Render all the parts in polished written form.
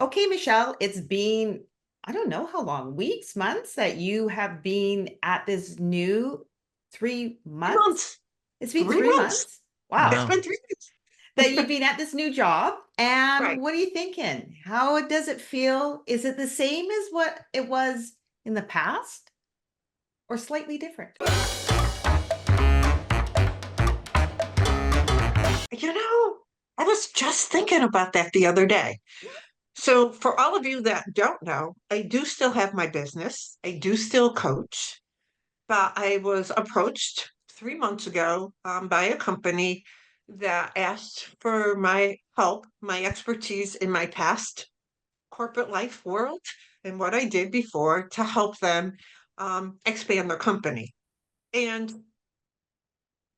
Okay, Michelle, it's been, I don't know how long, weeks, months that you have been at this new 3 months. Months, It's been three three months. months. It's Wow. been 3 months. That you've been at this new job. And Right. what are you thinking? How does it feel? Is it the same as what it was in the past or slightly different? You know, I was just thinking about that the other day. So, for all of you that don't know, I do still have my business. I do still coach, but I was approached 3 months ago by a company that asked for my help, my expertise in my past corporate life world and what I did before to help them expand their company. And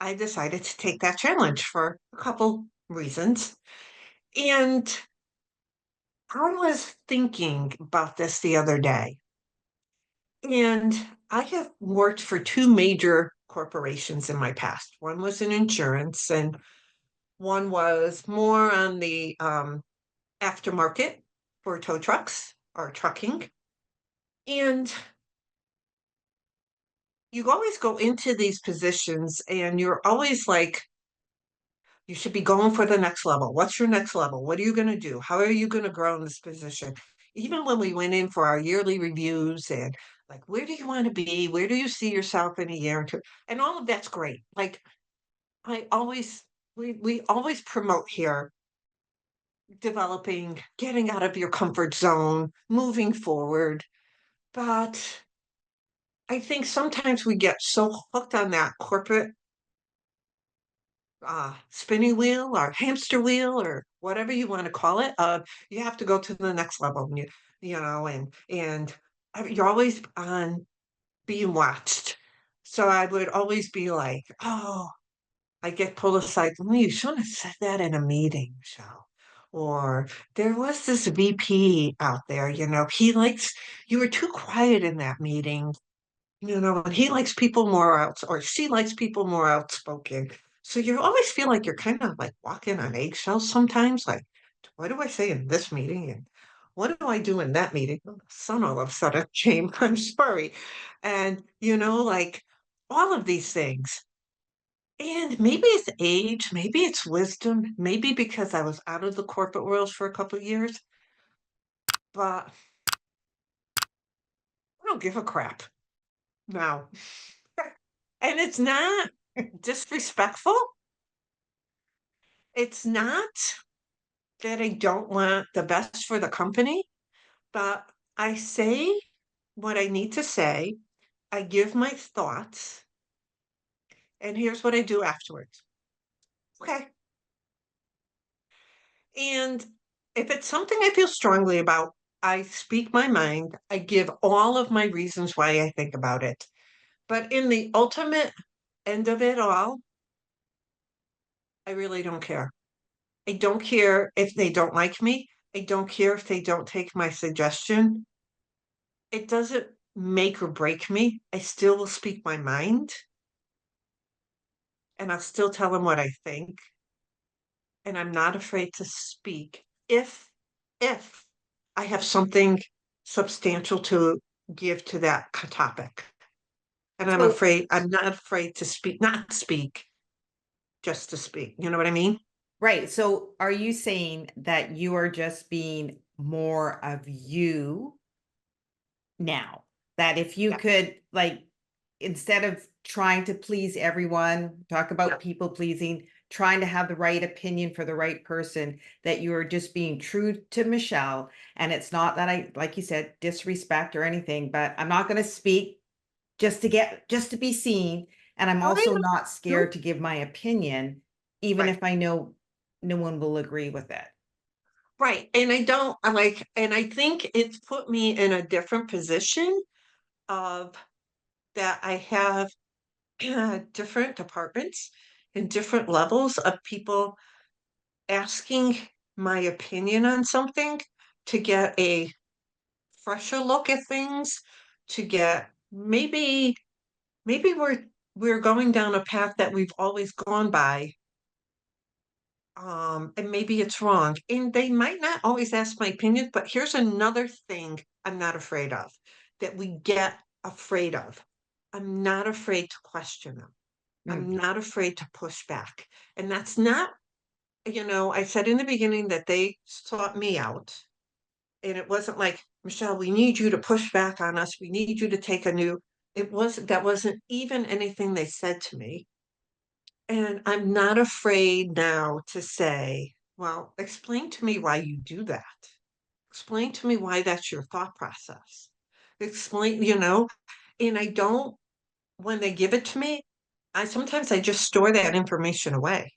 I decided to take that challenge for a couple reasons. And I was thinking about this the other day. And I have worked for two major corporations in my past. One was in insurance, and one was more on the aftermarket for tow trucks or trucking. And you always go into these positions and you're always like, you should be going for the next level. What's your next level? What are you going to do? How are you going to grow in this position? Even when we went in for our yearly reviews and like, where do you want to be? Where do you see yourself in a year or two? And all of that's great. Like, I always, we always promote here developing, getting out of your comfort zone, moving forward. But I think sometimes we get so hooked on that corporate spinning wheel or hamster wheel or whatever you want to call it. You have to go to the next level, and you're always on being watched. So I would always be like, oh, I get pulled aside. "Well, you shouldn't have said that in a meeting, Michelle." Or there was this VP out there, he likes, you were too quiet in that meeting. And he likes people more out, or she likes people more outspoken. So you always feel like you're kind of like walking on eggshells sometimes. Like, what do I say in this meeting? And what do I do in that meeting? Oh, the sun all of a sudden came. I'm sorry. And, like all of these things. And maybe it's age, maybe it's wisdom, maybe because I was out of the corporate world for a couple of years, but I don't give a crap now. And it's not disrespectful. It's not that I don't want the best for the company, but I say what I need to say. I give my thoughts, and here's what I do afterwards. Okay. And if it's something I feel strongly about, I speak my mind. I give all of my reasons why I think about it. But in the ultimate end of it all, I really don't care. I don't care if they don't like me. I don't care if they don't take my suggestion. It doesn't make or break me. I still will speak my mind and I'll still tell them what I think. And I'm not afraid to speak if I have something substantial to give to that topic. And So, I'm not afraid to speak, not speak, just to speak. You know what I mean? right. So, are you saying that you are just being more of you now? That if you Yeah. could, like, instead of trying to please everyone, talk Yeah. about people pleasing, trying to have the right opinion for the right person, that you are just being true to Michelle. And it's not that I, like you said, disrespect or anything, but I'm not going to speak just to be seen. And I'm Oh, I also not know. scared to give my opinion, even Right. if I know no one will agree with it. Right. And I don't I like, and I think it's put me in a different position of that I have different departments and different levels of people asking my opinion on something to get a fresher look at things, to get maybe we're going down a path that we've always gone by and maybe it's wrong. And they might not always ask my opinion, but here's another thing I'm not afraid of that we get afraid of. I'm not afraid to question them. Mm, I'm not afraid to push back. And that's not, I said in the beginning that they sought me out. And it wasn't like, Michele, we need you to push back on us. We need you to take a new, that wasn't even anything they said to me. And I'm not afraid now to say, well, explain to me why you do that. Explain to me why that's your thought process. Explain, and I don't, when they give it to me, I just store that information away.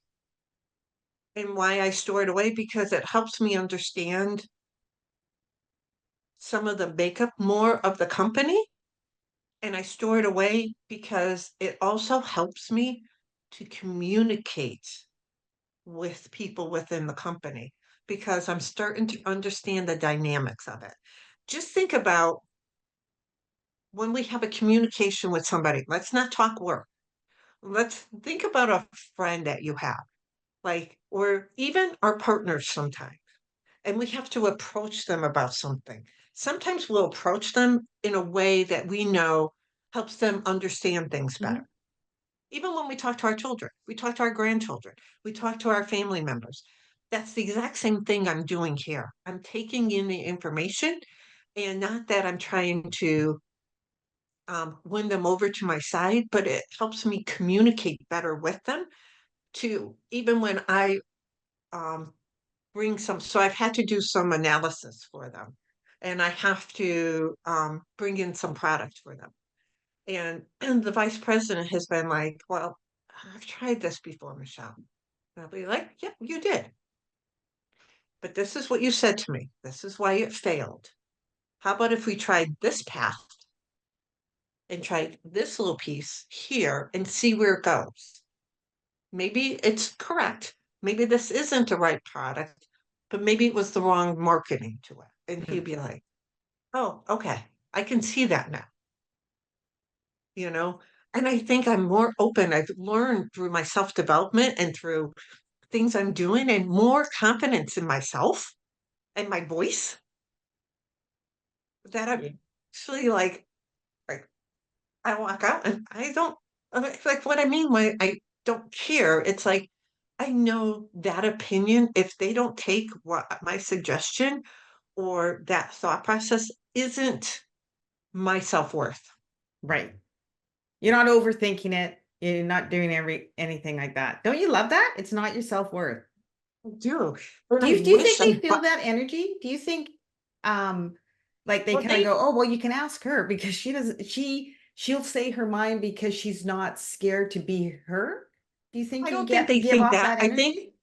And why I store it away, because it helps me understand some of the makeup more of the company. And I store it away because it also helps me to communicate with people within the company, because I'm starting to understand the dynamics of it. Just think about when we have a communication with somebody, let's not talk work. Let's think about a friend that you have, like, or even our partners sometimes, and we have to approach them about something. Sometimes we'll approach them in a way that we know helps them understand things better. mhm. Even when we talk to our children, we talk to our grandchildren, we talk to our family members. That's the exact same thing I'm doing here. I'm taking in the information, and not that I'm trying to win them over to my side, but it helps me communicate better with them. To even when I um, bring some, so I've had to do some analysis for them, and I have to bring in some product for them. And the vice president has been like, well, I've tried this before, Michele. And I'll be like, yeah, you did. But this is what you said to me. This is why it failed. How about if we tried this path and tried this little piece here and see where it goes? Maybe it's correct. Maybe this isn't the right product, but maybe it was the wrong marketing to it. And he'd Mm. be like, oh, okay, I can see that now, you know? And I think I'm more open. I've learned through my self development and through things I'm doing, and more confidence in myself and my voice, that I'm Yeah. actually like I walk out and I don't, it's like what I mean when I don't care. It's like I know that opinion, if they don't take what my suggestion or that thought process, isn't my self-worth. Right. You're not overthinking it. You're not doing anything like that. Don't you love that? It's not your self-worth. I do. And Do I you think wish they I, feel that energy? Do you think um like they well, kind of they, go, "Oh, well, you can ask her because she doesn't she'll say her mind because she's not scared to be her?" Do you think I you don't think they give think off that. that I think energy?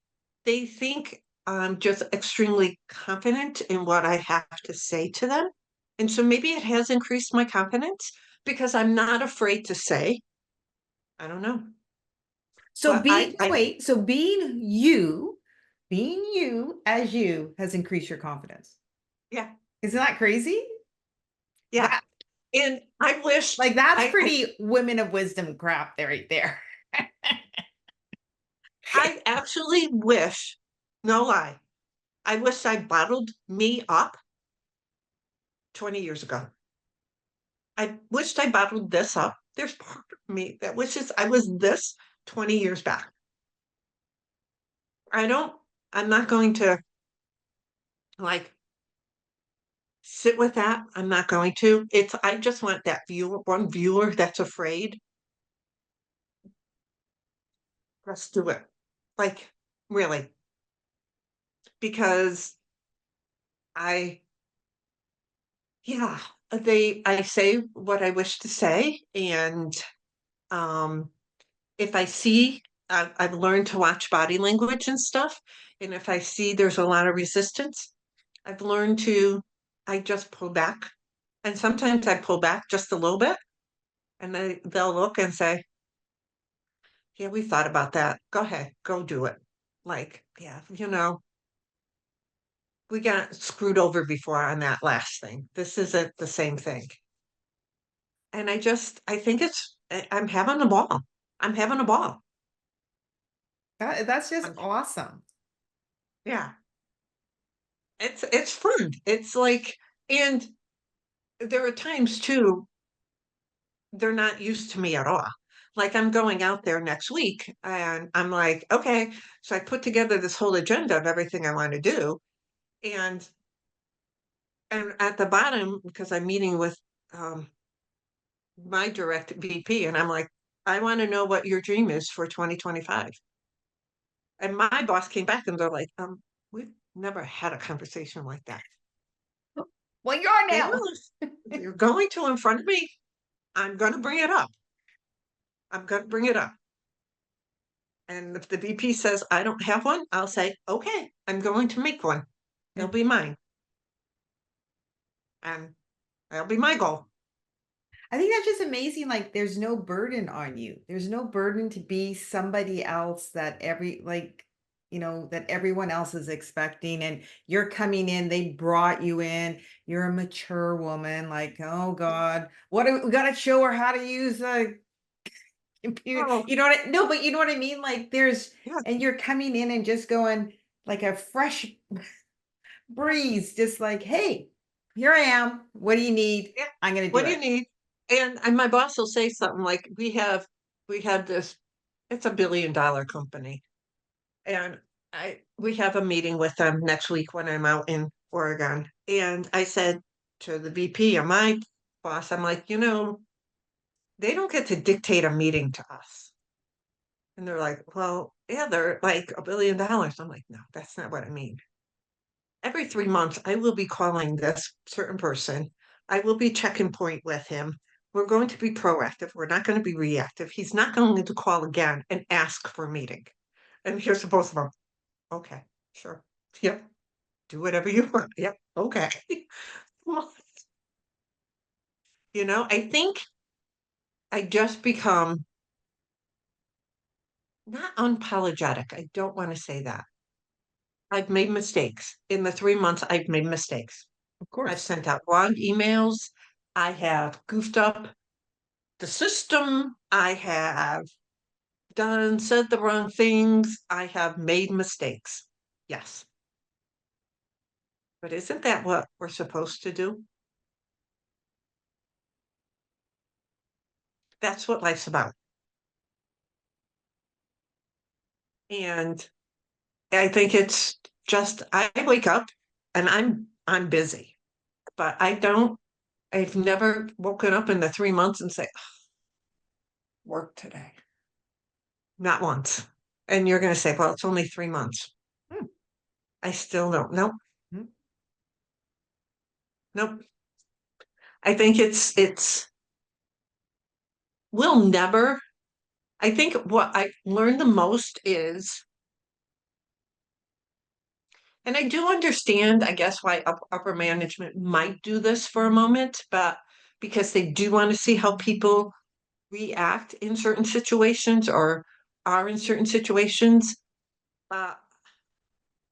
they think I'm just extremely confident in what I have to say to them. And so maybe it has increased my confidence because I'm not afraid to say, I don't know. So But being wait, so being you as you has increased your confidence. yeah, Isn't that crazy? yeah. That And I wished like that's pretty women of wisdom crap there right there. I actually wish, no lie, I wish I bottled me up 20 years ago. I wished I bottled this up. There's part of me that wishes I was this 20 years back. I don't, I'm not going to like sit with that. I'm not going to. I just want that viewer, one viewer that's afraid. Let's do it. Like, really, because I, yeah, I say what I wish to say. And um, if I see, I've learned to watch body language and stuff. And if I see there's a lot of resistance, I've learned to, I just pull back. And sometimes I pull back just a little bit, and they'll look and say, yeah, we thought about that. Go ahead, go do it. Like, yeah, we got screwed over before on that last thing. This isn't the same thing. And I think I'm having a ball. I'm having a ball. That's just I'm, awesome. Yeah. It's fun. It's like, and there are times too, they're not used to me at all. Like I'm going out there next week and I'm like, okay, so I put together this whole agenda of everything I want to do. And and at the bottom, because I'm meeting with um my direct VP, and I'm like, I want to know what your dream is for 2025. And my boss came back and they're like, we've never had a conversation like that. Well, you are They now. will, you're going to in front of me. I'm going to bring it up. I'm going to bring it up. And if the VP says I don't have one, I'll say, okay, I'm going to make one. Yeah. It'll be mine. And that'll be my goal. I think that's just amazing. Like, there's no burden on you. There's no burden to be somebody else that that everyone else is expecting. And you're coming in, they brought you in. You're a mature woman. Like, oh God, we got to show her how to use a computer. Oh, You know what? No, but you know what I mean? Like, yeah, and you're coming in and just going like a fresh breeze, just like, hey, here I am. What do you need? yeah. I'm going to What do do you it. need? And my boss will say something like, we have this, it's $1 billion company. And we have a meeting with them next week when I'm out in Oregon. And I said to the VP and my boss, I'm like, they don't get to dictate a meeting to us. And they're like, well, yeah, they're like $1 billion. I'm like, no, that's not what I mean. Every 3 months, I will be calling this certain person. I will be checking point with him. We're going to be proactive. We're not going to be reactive. He's not going to call again and ask for a meeting. And here's the both of them. Okay, sure. Yep. Do whatever you want. Yep. Okay. Well, I think I just become not unapologetic. I don't want to say that. I've made mistakes. In the 3 months, I've made mistakes. Of I've course. sent out wrong emails. I have goofed up the system. I have said the wrong things. I have made mistakes. Yes. But isn't that what we're supposed to do? That's what life's about. And I think it's just I wake up and I'm busy, but I've never woken up in the 3 months and say, work today. Not once. And you're gonna say, well, it's only 3 months. Hmm, I still don't. Nope. Hmm. Nope. I think it's we'll never. I think what I learned the most is, and I do understand, I guess, why upper management might do this for a moment, but because they do want to see how people react in certain situations or are in certain situations. Uh,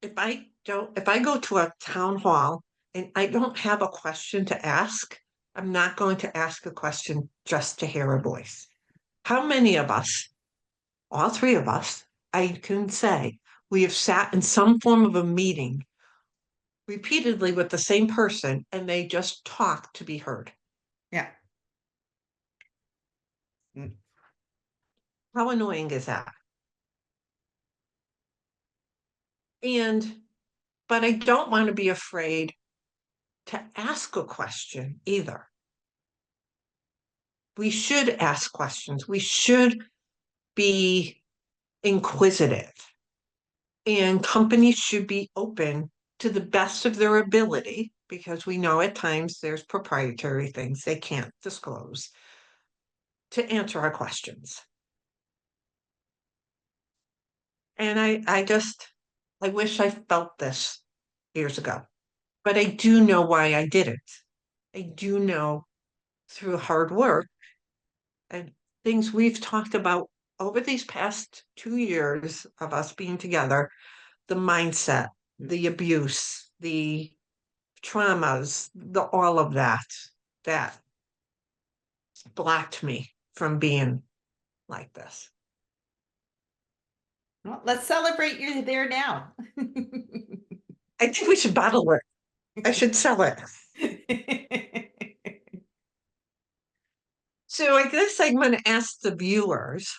if I go to a town hall and I don't have a question to ask, I'm not going to ask a question just to hear a voice. How many of us, all three of us, I can say, we have sat in some form of a meeting repeatedly with the same person and they just talk to be heard. Yeah. Mm. How annoying is that? And, but I don't want to be afraid to ask a question either. We should ask questions. We should be inquisitive. And companies should be open to the best of their ability because we know at times there's proprietary things they can't disclose to answer our questions. And I wish I felt this years ago, but I do know why I didn't. I do know through hard work and things we've talked about over these past 2 years of us being together, the mindset, the abuse, the traumas, all of that blocked me from being like this. Well, let's celebrate you're there now. I think we should bottle it. I should sell it. So I guess I'm going to ask the viewers,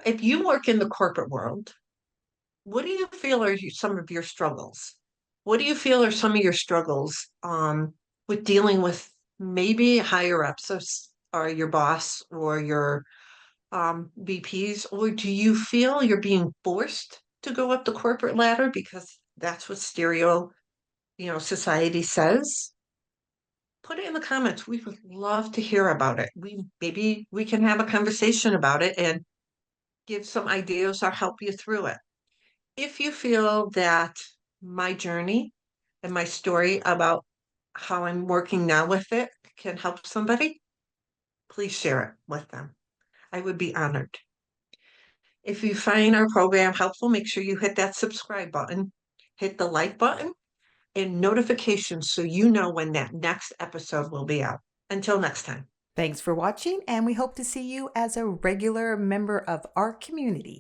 if you work in the corporate world, what do you feel are some of your struggles? What do you feel are some of your struggles with dealing with maybe higher ups or your boss or your VPs? Or do you feel you're being forced to go up the corporate ladder because that's what society says? Put it in the comments. We would love to hear about it. Maybe we can have a conversation about it and give some ideas or help you through it. If you feel that my journey and my story about how I'm working now with it can help somebody, please share it with them. I would be honored. If you find our program helpful, make sure you hit that subscribe button, hit the like button, and notifications so you know when that next episode will be out. Until next time. Thanks for watching, and we hope to see you as a regular member of our community.